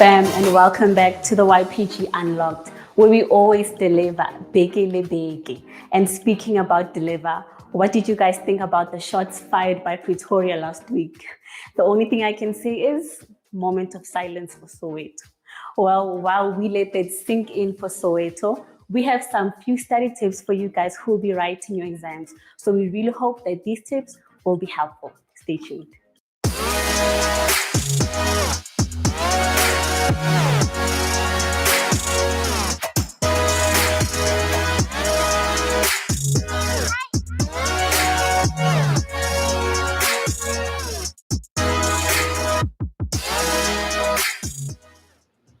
Fam, and welcome back to the YPG Unlocked, where we always deliver biggie. And speaking about deliver, what did you guys think about the shots fired by Pretoria last week? The only thing I can say is moment of silence for Soweto. Well, while we let that sink in for Soweto, we have some few study tips for you guys who will be writing your exams. So we really hope that these tips will be helpful. Stay tuned.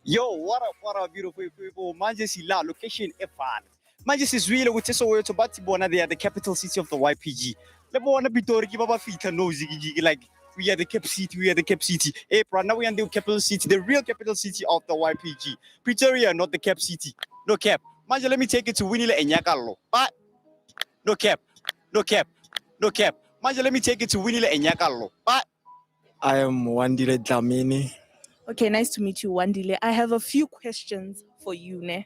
Yo, what up, beautiful people? Manje sila location efan. Manje sizwile ukuthi eSoweto bathi bona they are the capital city of the YPG. Le bona Pitori ke ba ba fitha no zigigi like we are the cap city, we are the cap city. Hey, bro, now we are the capital city, the real capital city of the YPG. Pretoria, not the cap city. No cap. Manje, let me take it to Winile and Yakalo. But no cap, no cap, no cap. Manje, let me take it to Winile and Yakalo. But I am Wandile Dlamini. Okay, nice to meet you, Wandile. I have a few questions for you, Ne.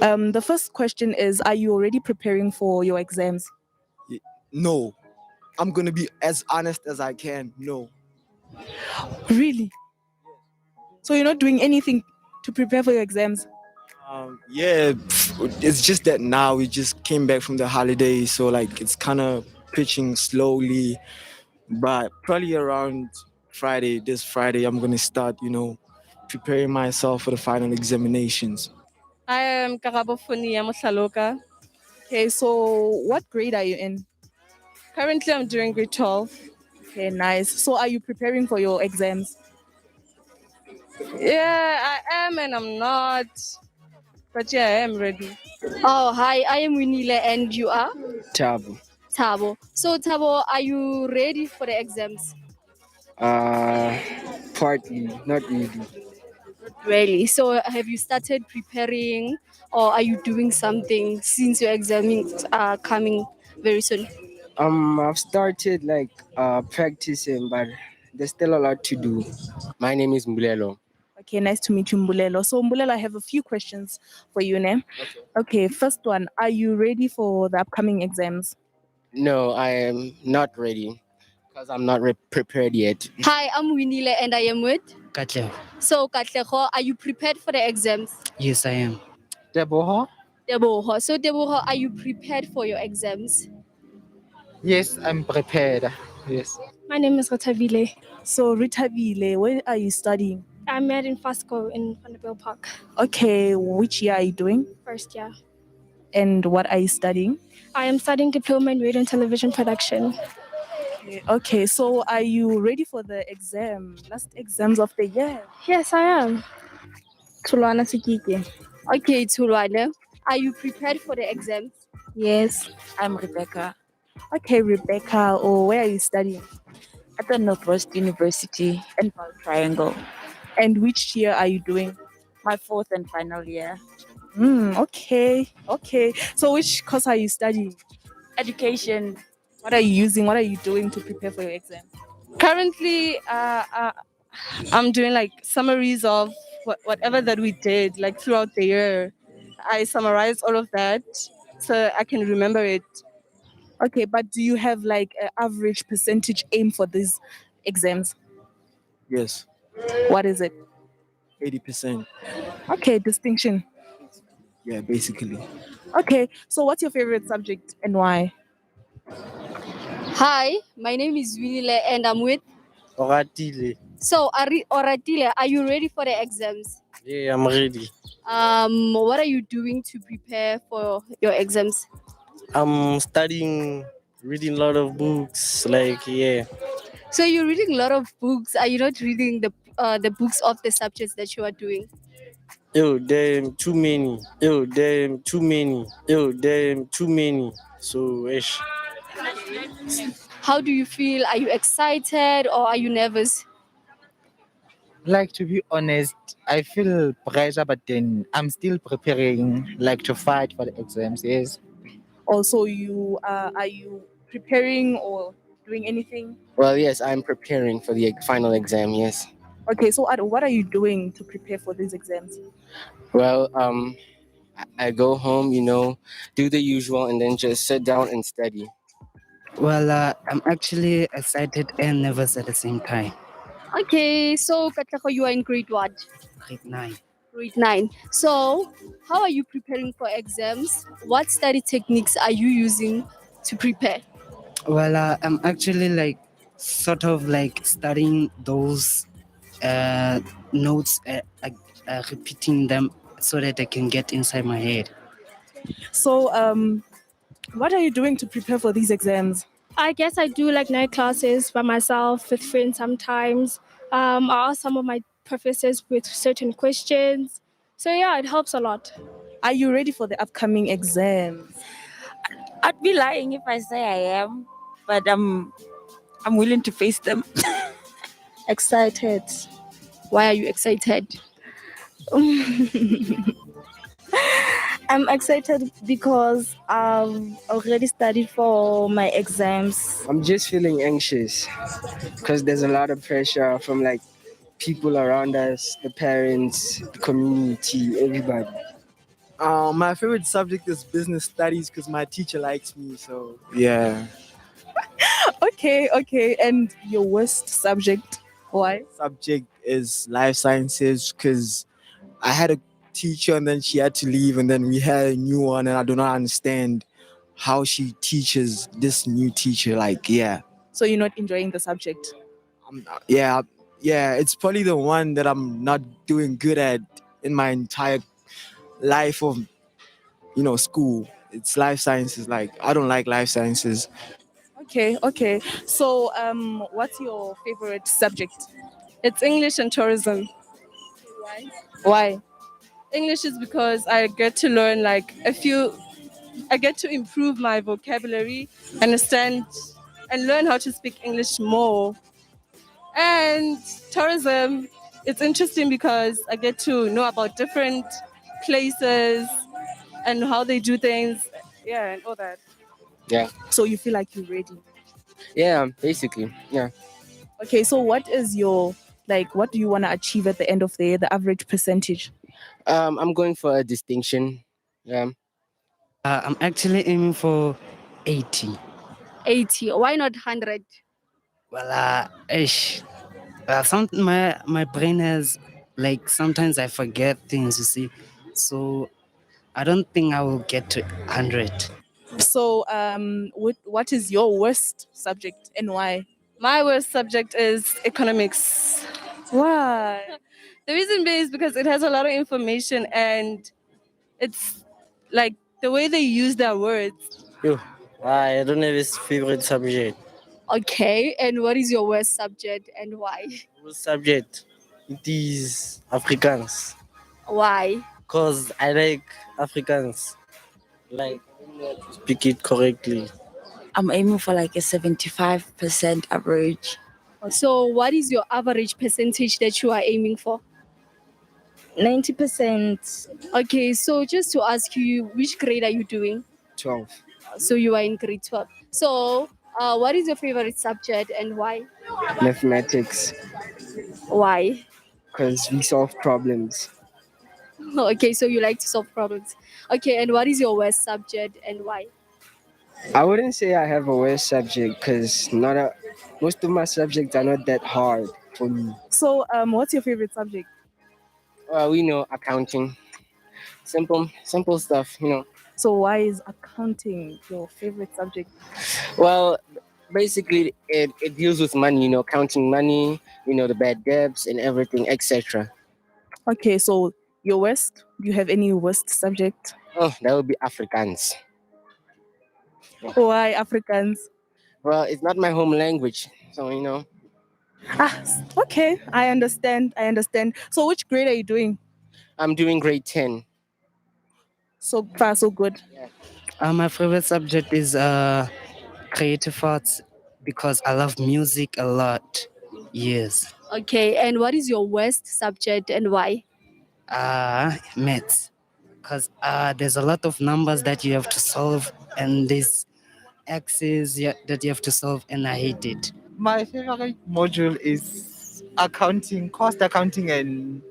The first question is, are you already preparing for your exams? No, I'm gonna be as honest as I can. No. Really? So you're not doing anything to prepare for your exams? Yeah, it's just that now we just came back from the holidays, so like it's kind of pitching slowly. But probably around this Friday, I'm gonna start, preparing myself for the final examinations. I am Karabofonia Moshaloka. Okay, so what grade are you in? Currently, I'm doing grade 12. Okay, nice. So are you preparing for your exams? Yeah, I am and I'm not. But yeah, I am ready. Oh, hi, I am Winile and you are? Tabo. Tabo. So, Tabo, are you ready for the exams? Partly, not really. Really? So, have you started preparing or are you doing something since your exams are coming very soon? I've started practicing, but there's still a lot to do. My name is Mbulelo. Okay, nice to meet you, Mbulelo. So, Mbulelo, I have a few questions for you, Ne. Okay, first one, are you ready for the upcoming exams? No, I am not ready because I'm not prepared yet. Hi, I'm Winile and I am with? Katleho. So, Katleho, are you prepared for the exams? Yes, I am. Deboho? Deboho. So, Deboho, are you prepared for your exams? Yes, I'm prepared. Yes. My name is Rotavile. So, Ritavile, where are you studying? I'm at in Fasco in Vanderbilt Park. Okay, which year are you doing? First year. And what are you studying? I am studying diploma in radio and television production. Okay, so are you ready for the last exams of the year? Yes, I am. Tulwana Sikike. Okay, Tulwana, are you prepared for the exams? Yes, I'm Rebecca. Okay, Rebecca, where are you studying? At the Northwest University in Pearl Triangle. And which year are you doing? My fourth and final year. Okay. So which course are you studying? Education. What are you using? What are you doing to prepare for your exam? Currently, I'm doing summaries of whatever that we did throughout the year. I summarize all of that so I can remember it. Okay, but do you have an average percentage aim for these exams? Yes. What is it? 80%. Okay, distinction. Yeah, basically. Okay, so what's your favorite subject and why? Hi, my name is Winile and I'm with? Oratile. So, Oratile, are you ready for the exams? Yeah, I'm ready. What are you doing to prepare for your exams? I'm studying, reading a lot of books. So you're reading a lot of books. Are you not reading the books of the subjects that you are doing? Damn, too many. So, How do you feel? Are you excited or are you nervous? to be honest, I feel pressure, but then I'm still preparing, to fight for the exams. Yes. Also, are you preparing or doing anything? Well, yes, I'm preparing for the final exam, yes. Okay, so what are you doing to prepare for these exams? Well, I go home, do the usual, and then just sit down and study. Well, I'm actually excited and nervous at the same time. Okay, so Katlego, you are in grade what? Grade 9. Grade 9. So, how are you preparing for exams? What study techniques are you using to prepare? Well, I'm actually studying those notes, repeating them so that I can get inside my head. So, what are you doing to prepare for these exams? I guess I do night classes by myself with friends sometimes. I ask some of my professors with certain questions. So yeah, it helps a lot. Are you ready for the upcoming exams? I'd be lying if I say I am, but I'm willing to face them. Excited. Why are you excited? I'm excited because I've already studied for my exams. I'm just feeling anxious because there's a lot of pressure from like people around us, the parents, the community, everybody. My favorite subject is business studies because my teacher likes me. So yeah, Okay. And your worst subject? Why? subject is life sciences because I had a teacher and then she had to leave and then we had a new one and I do not understand how she teaches this new teacher. Like yeah, So you're not enjoying the subject? yeah, yeah. It's probably the one that I'm not doing good at in my entire life of school. It's life sciences. Like I don't like life sciences. Okay. So what's your favorite subject? It's English and tourism. Why? English is because I get to learn like I get to improve my vocabulary, understand, and learn how to speak English more. And tourism, it's interesting because I get to know about different places and how they do things. Yeah, and all that. Yeah. So you feel like you're ready? Yeah, basically. Yeah. Okay, so what is your, like, what do you want to achieve at the end of the year, the average percentage? I'm going for a distinction. Yeah. I'm actually aiming for 80. 80. Why not 100? Well, my brain has, like, sometimes I forget things, you see. So I don't think I will get to 100. So what is your worst subject and why? My worst subject is economics. Why? The reason being is because it has a lot of information and it's like the way they use their words. Yo, I don't have a favorite subject. Okay, and what is your worst subject and why? Worst subject, it is Afrikaans. Why? Cause I like Afrikaans. Like speak it correctly. I'm aiming for like a 75% average. So, what is your average percentage that you are aiming for? 90%. Okay, so just to ask you, which grade are you doing? 12. So, you are in grade 12. So, what is your favorite subject and why? Mathematics, Why? because we solve problems. Okay, so you like to solve problems. Okay, and what is your worst subject and why? I wouldn't say I have a worst subject because most of my subjects are not that hard for me. So what's your favorite subject? We know accounting, simple stuff. So why is accounting your favorite subject? Well, basically, it deals with money. Counting money. The bad debts and everything, etc. Okay, so your worst? Do you have any worst subject? Oh, that would be Afrikaans. Why Africans? Well, it's not my home language, so. Okay, I understand. So which grade are you doing? I'm doing grade 10. So far, so good. My favorite subject is creative arts because I love music a lot. Yes. Okay, and what is your worst subject and why? Maths. Because there's a lot of numbers that you have to solve, and there's x's that you have to solve, and I hate it. My favorite module is accounting, cost accounting, and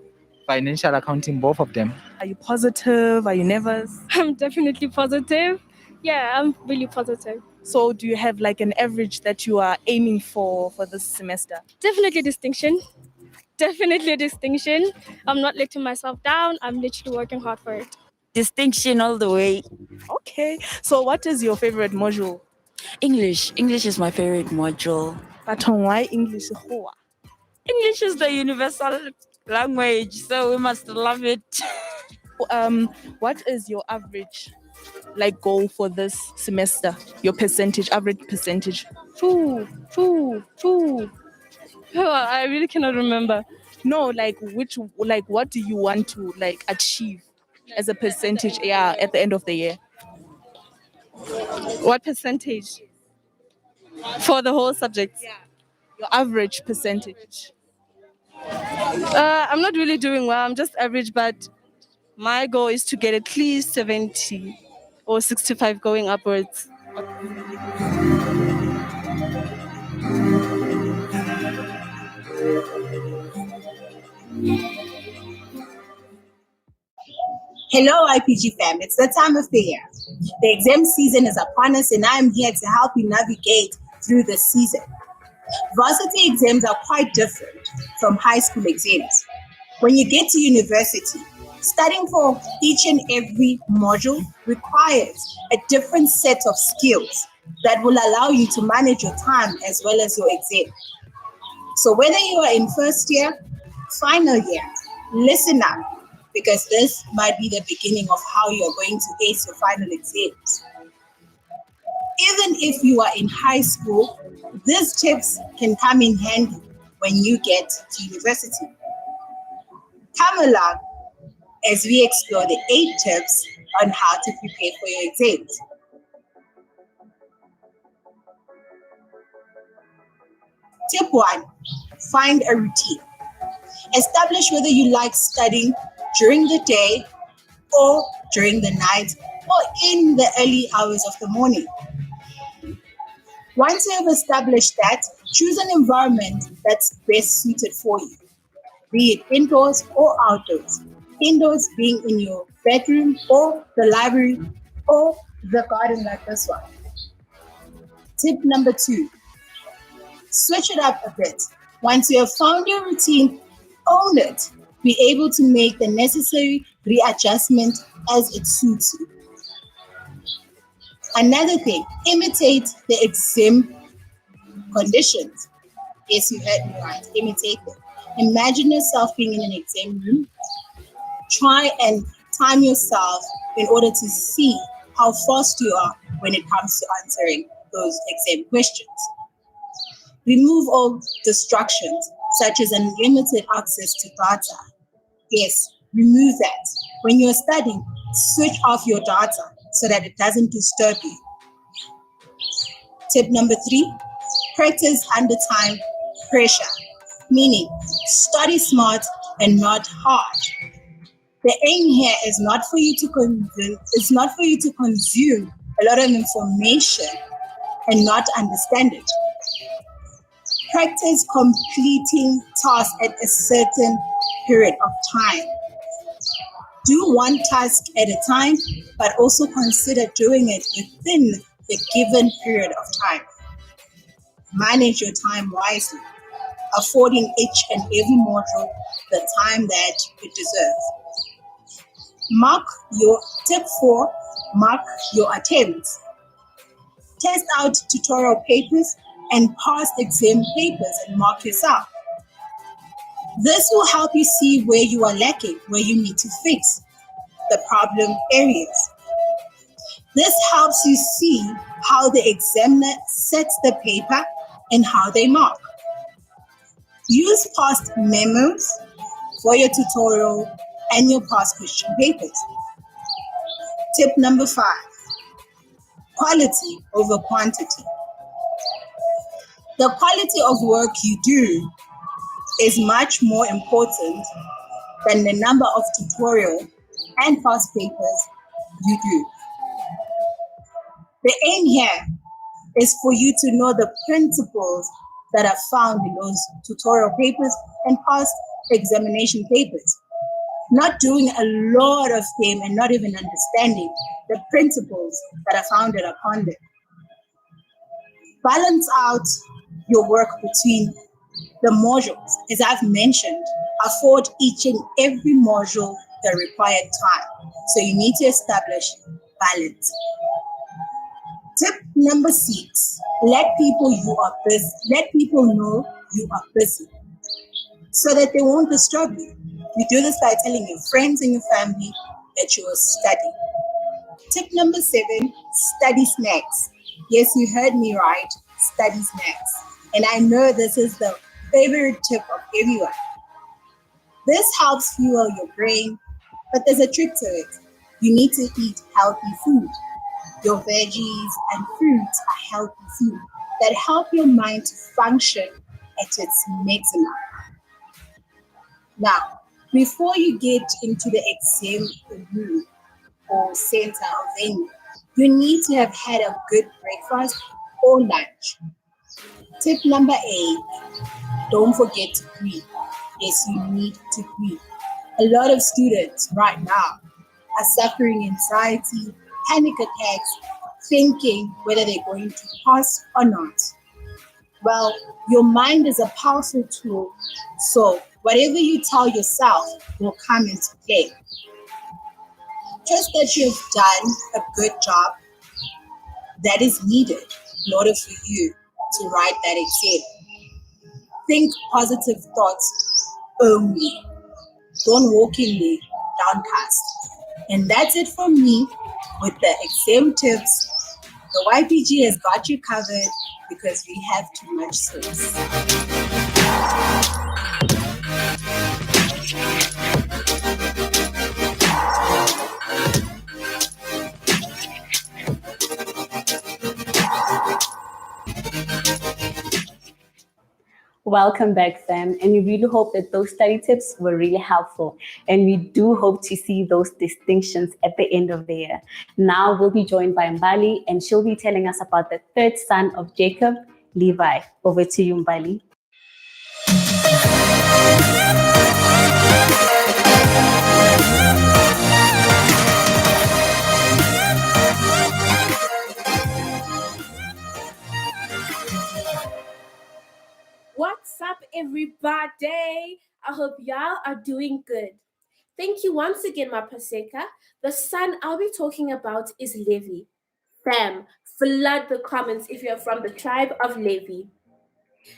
financial accounting, both of them. Are you positive? Are you nervous? I'm definitely positive. Yeah, I'm really positive. So do you have like an average that you are aiming for this semester? Definitely distinction. Definitely a distinction. I'm not letting myself down. I'm literally working hard for it. Distinction all the way. Okay. So what is your favorite module? English. English is my favorite module. But why English? English is the universal language, so we must love it. What is your average like goal for this semester? Your average percentage? Phew. I really cannot remember. No, like what do you want to like achieve? as a percentage, yeah, at the end of the year? What percentage for the whole subject? Your average percentage. I'm not really doing well. I'm just average, but my goal is to get at least 70 or 65 going upwards. Hello, YPG fam. It's the time of the year. The exam season is upon us, and I am here to help you navigate through the season. Varsity exams are quite different from high school exams. When you get to university, studying for each and every module requires a different set of skills that will allow you to manage your time as well as your exam. So whether you are in first year, final year, listen up, because this might be the beginning of how you're going to ace your final exams. Even if you are in high school, these tips can come in handy when you get to university. Come along as we explore the 8 tips on how to prepare for your exams. Tip 1, find a routine. Establish whether you like studying during the day or during the night or in the early hours of the morning. Once you have established that, choose an environment that's best suited for you, be it indoors or outdoors. Indoors being in your bedroom or the library or the garden like this one. Tip number 2, switch it up a bit. Once you have found your routine, own it. Be able to make the necessary readjustment as it suits you. Another thing, imitate the exam conditions. Yes, you heard me right. Imitate them. Imagine yourself being in an exam room. Try and time yourself in order to see how fast you are when it comes to answering those exam questions. Remove all distractions, such as unlimited access to data. Yes, remove that. When you're studying, switch off your data so that it doesn't disturb you. Tip number 3, practice under time pressure, meaning study smart and not hard. The aim here is not for you to consume a lot of information and not understand it. Practice completing tasks at a certain period of time. Do one task at a time, but also consider doing it within the given period of time. Manage your time wisely, affording each and every module the time that it deserves. Tip 4, mark your attempts. Test out tutorial papers and past exam papers and mark yourself. This will help you see where you are lacking, where you need to fix the problem areas. This helps you see how the examiner sets the paper and how they mark. Use past memos for your tutorial and your past question papers. Tip number 5, quality over quantity. The quality of work you do is much more important than the number of tutorial and past papers you do. The aim here is for you to know the principles that are found in those tutorial papers and past examination papers. Not doing a lot of them and not even understanding the principles that are founded upon them. Balance out your work between the modules. As I've mentioned, afford each and every module the required time. So you need to establish balance. Tip number 6, let people know you are busy so that they won't disturb you. You do this by telling your friends and your family that you are studying. Tip number 7, study snacks. Yes, you heard me right, study snacks. And I know this is the favorite tip of everyone. This helps fuel your brain But there's a trick to it. You need to eat healthy food. Your veggies and fruits are healthy food that help your mind to function at its maximum. Now, before you get into the exam room or center or venue, you need to have had a good breakfast or lunch. Tip number 8, don't forget to breathe. Yes, you need to breathe. A lot of students right now are suffering anxiety, panic attacks, thinking whether they're going to pass or not. Well, your mind is a powerful tool, so whatever you tell yourself will come into play. Trust that you've done a good job that is needed in order for you to write that exam. Think positive thoughts only. Don't walk in there downcast. And that's it from me with the exam tips. The YPG has got you covered because we have too much stress. Welcome back, fam. And we really hope that those study tips were really helpful. And we do hope to see those distinctions at the end of the year. Now we'll be joined by Mbali, and she'll be telling us about the third son of Jacob, Levi. Over to you, Mbali. What's up, everybody? I hope y'all are doing good. Thank you once again, my Paseka. The son I'll be talking about is Levi. Fam, flood the comments if you're from the tribe of Levi.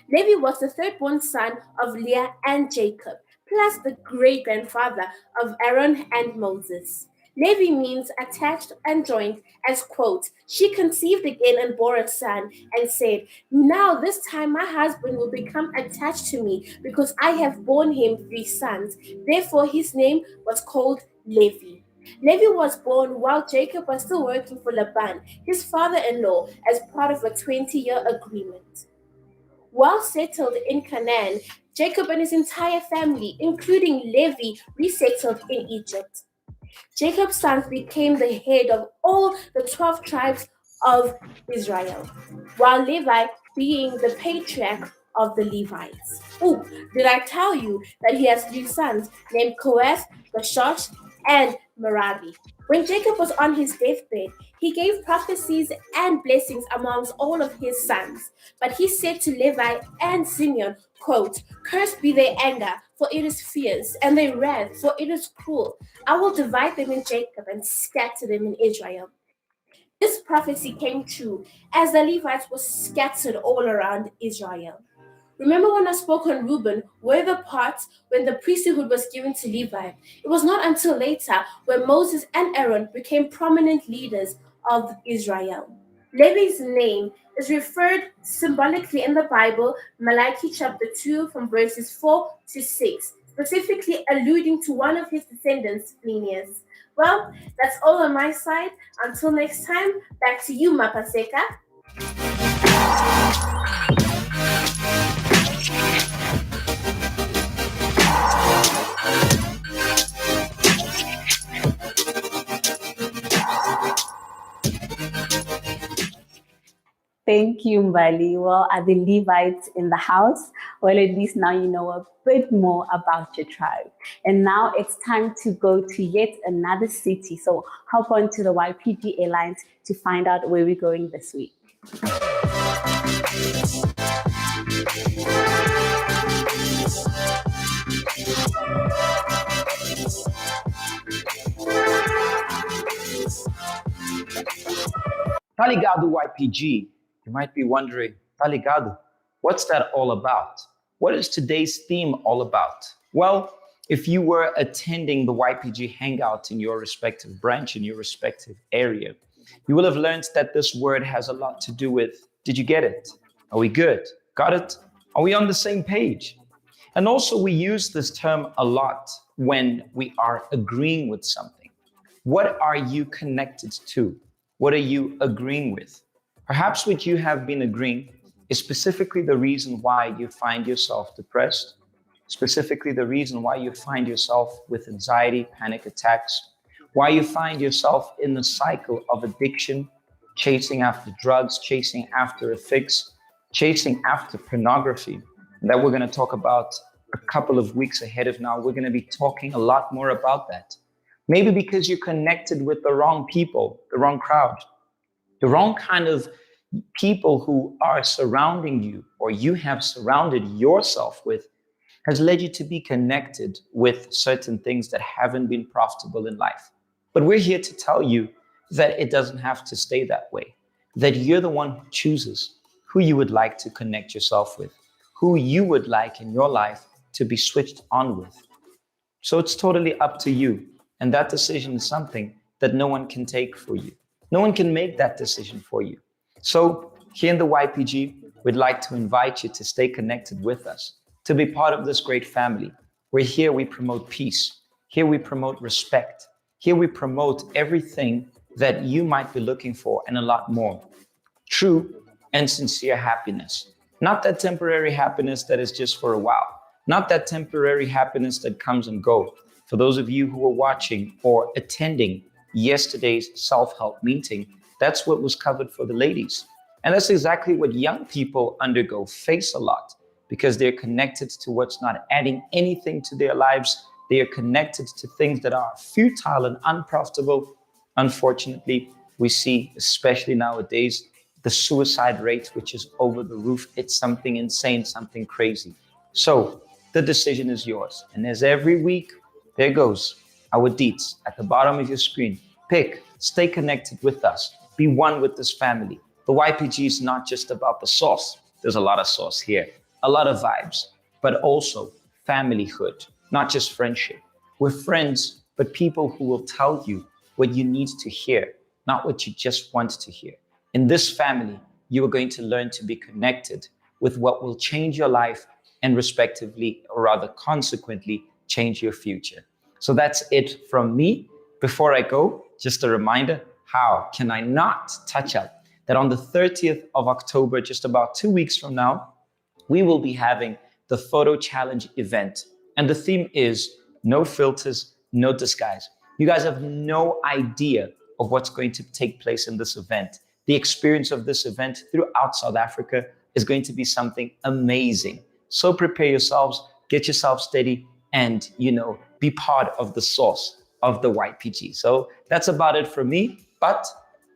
Levi was the third-born son of Leah and Jacob, plus the great-grandfather of Aaron and Moses. Levi means attached and joined, as quote, she conceived again and bore a son and said, now this time my husband will become attached to me because I have borne him 3 sons. Therefore his name was called Levi. Levi was born while Jacob was still working for Laban, his father-in-law, as part of a 20-year agreement. While settled in Canaan, Jacob and his entire family, including Levi, resettled in Egypt. Jacob's sons became the head of all the 12 tribes of Israel, while Levi being the patriarch of the Levites. Oh, did I tell you that he has 3 sons named Kohath, Gashosh, and Merari? When Jacob was on his deathbed, he gave prophecies and blessings amongst all of his sons. But he said to Levi and Simeon, quote, cursed be their anger, for it is fierce, and their wrath, for it is cruel. I will divide them in Jacob and scatter them in Israel. This prophecy came true as the Levites were scattered all around Israel. Remember when I spoke on Reuben, were the parts when the priesthood was given to Levi? It was not until later when Moses and Aaron became prominent leaders of Israel. Levi's name is referred symbolically in the Bible, Malachi chapter 2 from verses 4 to 6, specifically alluding to one of his descendants, Phineas. Well, that's all on my side. Until next time, back to you, Mapaseka. Thank you, Mbali. Well, are the Levites in the house? Well, at least now you know a bit more about your tribe. And now it's time to go to yet another city. So hop on to the YPG Airlines to find out where we're going this week. Ligado YPG. You might be wondering, Ligado, what's that all about? What is today's theme all about? Well, if you were attending the YPG Hangout in your respective branch, in your respective area, you will have learned that this word has a lot to do with, did you get it? Are we good? Got it? Are we on the same page? And also we use this term a lot when we are agreeing with something. What are you connected to? What are you agreeing with? Perhaps what you have been agreeing is specifically the reason why you find yourself depressed, specifically the reason why you find yourself with anxiety, panic attacks, why you find yourself in the cycle of addiction, chasing after drugs, chasing after a fix, chasing after pornography. That we're going to talk about a couple of weeks ahead of now. We're going to be talking a lot more about that. Maybe because you're connected with the wrong people, the wrong crowd, the wrong kind of people who are surrounding you or you have surrounded yourself with has led you to be connected with certain things that haven't been profitable in life. But we're here to tell you that it doesn't have to stay that way, that you're the one who chooses who you would like to connect yourself with, who you would like in your life to be switched on with. So it's totally up to you. And that decision is something that no one can take for you. No one can make that decision for you. So here in the YPG, we'd like to invite you to stay connected with us, to be part of this great family. Where here we promote peace. Here we promote respect. Here we promote everything that you might be looking for and a lot more. True and sincere happiness. Not that temporary happiness that is just for a while. Not that temporary happiness that comes and goes. For those of you who are watching or attending yesterday's self-help meeting, that's what was covered for the ladies. And that's exactly what young people undergo, face a lot, because they're connected to what's not adding anything to their lives. They are connected to things that are futile and unprofitable. Unfortunately, we see, especially nowadays, the suicide rate, which is over the roof. It's something insane, something crazy. So the decision is yours. And as every week, there goes our deets at the bottom of your screen. Pick, stay connected with us, be one with this family. The YPG is not just about the sauce. There's a lot of sauce here, a lot of vibes, but also familyhood, not just friendship. We're friends, but people who will tell you what you need to hear, not what you just want to hear. In this family, you are going to learn to be connected with what will change your life and respectively, or rather consequently, change your future. So that's it from me. Before I go, just a reminder, how can I not touch up that on the 30th of October, just about 2 weeks from now, we will be having the photo challenge event. And the theme is no filters, no disguise. You guys have no idea of what's going to take place in this event. The experience of this event throughout South Africa is going to be something amazing. So prepare yourselves, get yourself steady, and, be part of the source of the YPG. So that's about it for me. But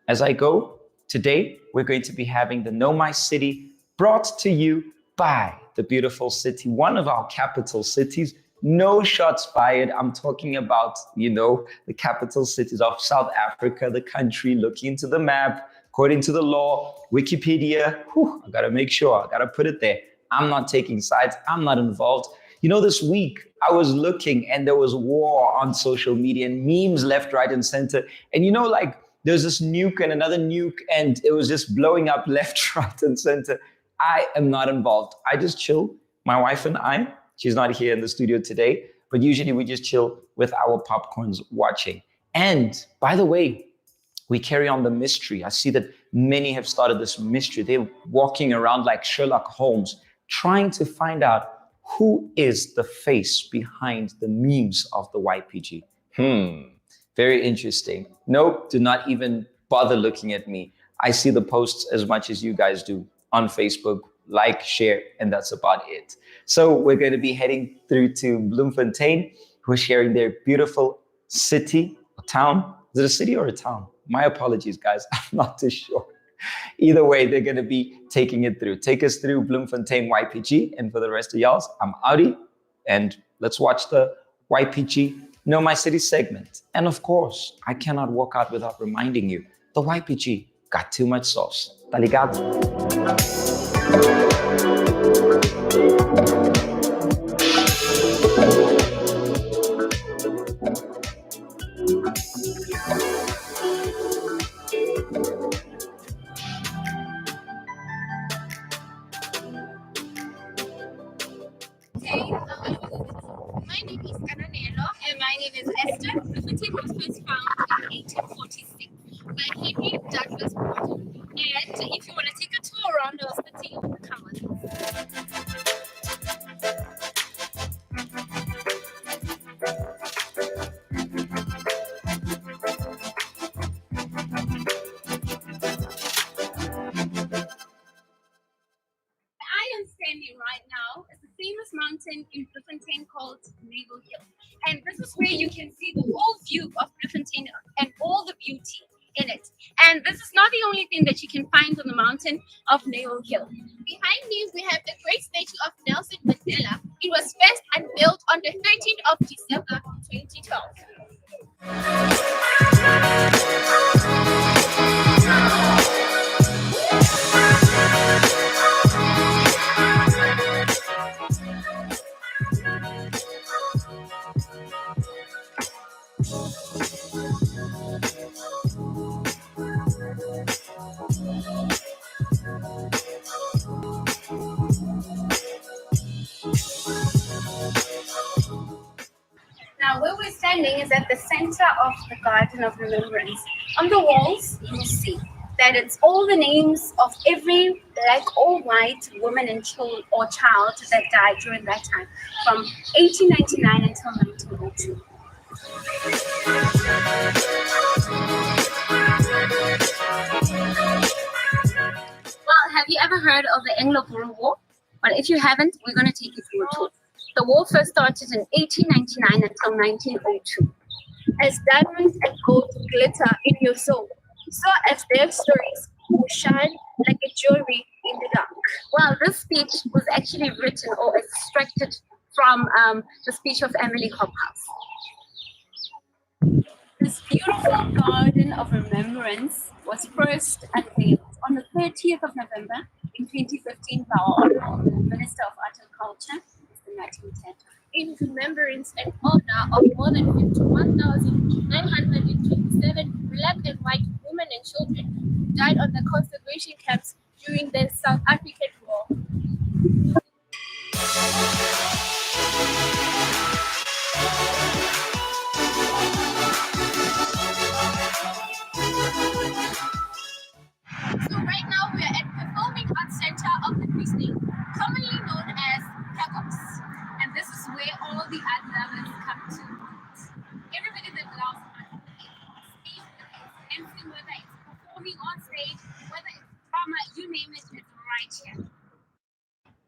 as I go, today, we're going to be having the Know My City brought to you by the beautiful city, one of our capital cities. No shots fired. I'm talking about, the capital cities of South Africa, the country, looking into the map, according to the law, Wikipedia. I got to make sure, I got to put it there. I'm not taking sides. I'm not involved. This week I was looking and there was war on social media and memes left, right, and center. And there's this nuke and another nuke and it was just blowing up left, right, and center. I am not involved. I just chill. My wife and I, she's not here in the studio today, but usually we just chill with our popcorns watching. And by the way, we carry on the mystery. I see that many have started this mystery. They're walking around like Sherlock Holmes, trying to find out who is the face behind the memes of the YPG. Very interesting. Nope, do not even bother looking at me. I see the posts as much as you guys do on Facebook. Like, share, and that's about it. So we're going to be heading through to Bloemfontein, who are sharing their beautiful city or town. Is it a city or a town? My apologies, guys. I'm not too sure. Either way, they're going to be taking it through. Take us through Bloemfontein YPG. And for the rest of y'all, I'm Audi. And let's watch the YPG Know My City segment. And of course, I cannot walk out without reminding you, the YPG got too much sauce. Tá ligado? My name is Ananelo, So if you want to take a tour around our city, come with us. I am standing right now at the famous mountain in Bloemfontein called Naval Hill. And this is where you can see the whole view of Bloemfontein and all the beauty in it. And this is not the only thing that you can find on the mountain of Naval Hill. Behind me, we have the great statue of Nelson Mandela. It was first unveiled on the 13th of December 2012. Now, where we're standing is at the center of the Garden of Remembrance. On the walls, you will see that it's all the names of every black or white woman and child that died during that time, from 1899 until 1902. Well, have you ever heard of the Anglo-Boer War? Well, if you haven't, we're going to take you through a tour. The war first started in 1899 until 1902. As diamonds and gold glitter in your soul, so as their stories will shine like a jewelry in the dark. Well, this speech was actually written or extracted from the speech of Emily Hobhouse. This beautiful Garden of Remembrance was first unveiled on the 30th of November in 2015 by our Honorable Minister of Art and Culture, Mr. Martin Teta, in remembrance and honor of more than 51,927 black and white women and children who died on the concentration camps during the South African War. So right now we are at Performing Arts Center of the Free State, commonly known as PACOS. And this is where all the art lovers come to meet. Everybody that loves art, speech, anything, whether it's performing on stage, whether it's drama, you name it, it's right here.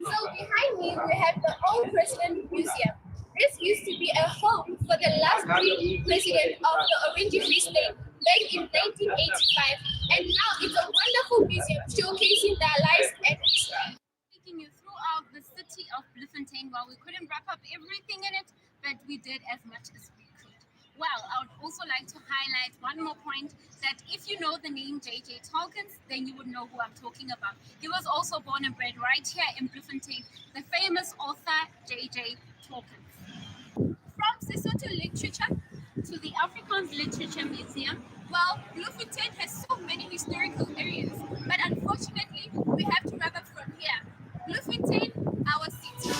So behind me we have the Old President Museum. This used to be a home for the last president of the Orange Free State back in 1985, and now it's a wonderful museum showcasing their lives and history. Taking you throughout the city of Bloemfontein. Well, we couldn't wrap up everything in it, but we did as much as we could. Well, I would also like to highlight one more point, that if you know the name J.J. Tolkien, then you would know who I'm talking about. He was also born and bred right here in Bloemfontein, the famous author J.J. Tolkien. From Sesotho literature to the Afrikaans Literature Museum, well, Bloemfontein has so many historical areas, but unfortunately, we have to wrap up from here. Bloemfontein, our city.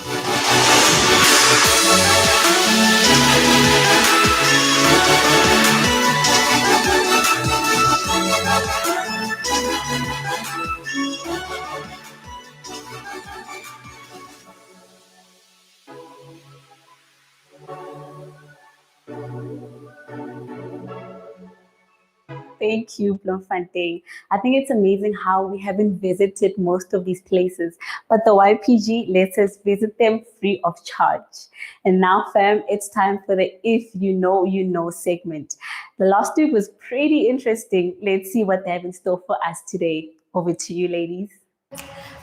Thank you, Bloemfontein. I think it's amazing how we haven't visited most of these places, but the YPG lets us visit them free of charge. And now, fam, it's time for the If You Know segment. The last week was pretty interesting. Let's see what they have in store for us today. Over to you, ladies.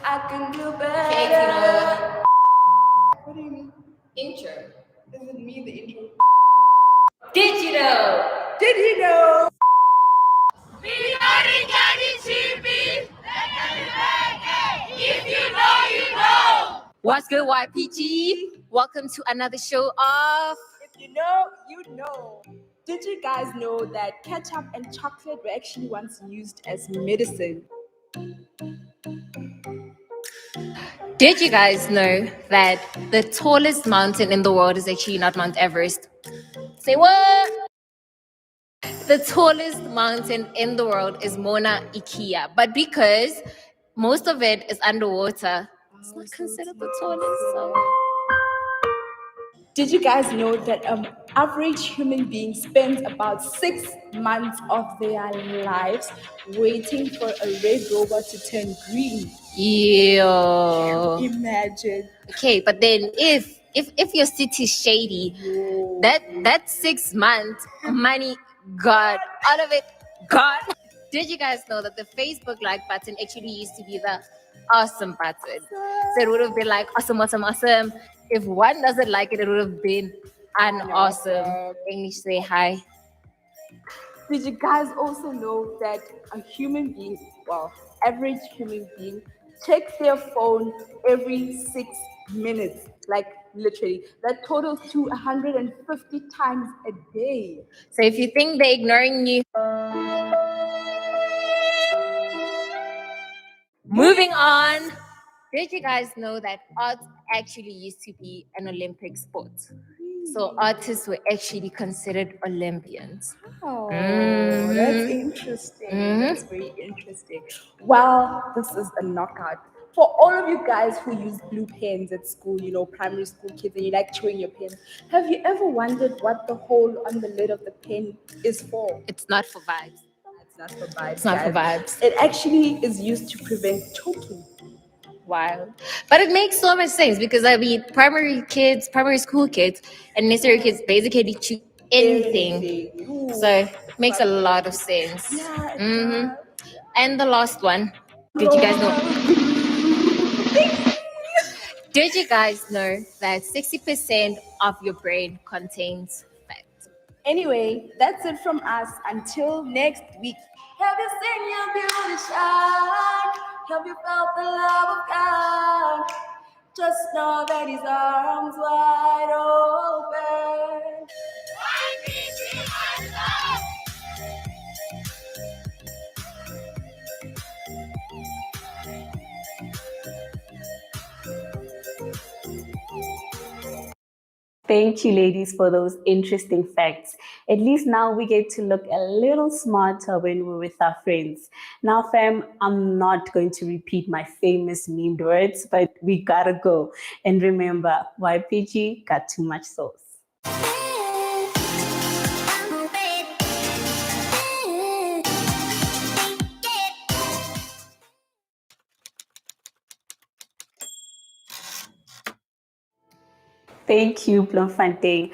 I can do better. What do you mean? Intro. Isn't me the intro? Did you know? Did you know? If you know, you know. What's good, YPG? Welcome to another show of If you know, you know. Did you guys know that ketchup and chocolate were actually once used as medicine? Did you guys know that the tallest mountain in the world is actually not Mount Everest? Say what? The tallest mountain in the world is Mauna Kea, but because most of it is underwater, it's not considered the tallest. So. Did you guys know that average human being spends about 6 months of their lives waiting for a red robot to turn green? Yeah. Imagine. Okay, but then if your city's shady, that 6 months money gone, all of it gone. Did you guys know that the Facebook like button actually used to be the awesome button? So it would have been like awesome, awesome, awesome. If one doesn't like it, it would have been unawesome. English say hi. Did you guys also know that a human being, well, average human being, checks their phone every 6 minutes? Like literally, that totals to 150 times a day. So if you think they're ignoring you, moving on. Did you guys know that art actually used to be an Olympic sport? So artists were actually considered Olympians. Oh, that's interesting. That's very interesting. Well, this is a knockout. For all of you guys who use blue pens at school, you know, primary school kids, and you like chewing your pen, have you ever wondered what the hole on the lid of the pen is for? It's not for vibes. It's not for vibes. It's not for guys. vibes. It actually is used to prevent choking. Wild. But it makes so much sense because I mean, primary school kids, and nursery kids basically chew anything. So it makes a lot of sense. Yeah, And the last one. Did you guys know? Did you guys know that 60% of your brain contains fat? Anyway, that's it from us. Until next week. Have you seen your beauty shine? Have you felt the love of God? Just know that His arms wide open. Thank you, ladies, for those interesting facts. At least now we get to look a little smarter when we're with our friends. Now, fam, I'm not going to repeat my famous memed words, but we gotta go. And remember, YPG got too much sauce. Thank you, Bloemfontein.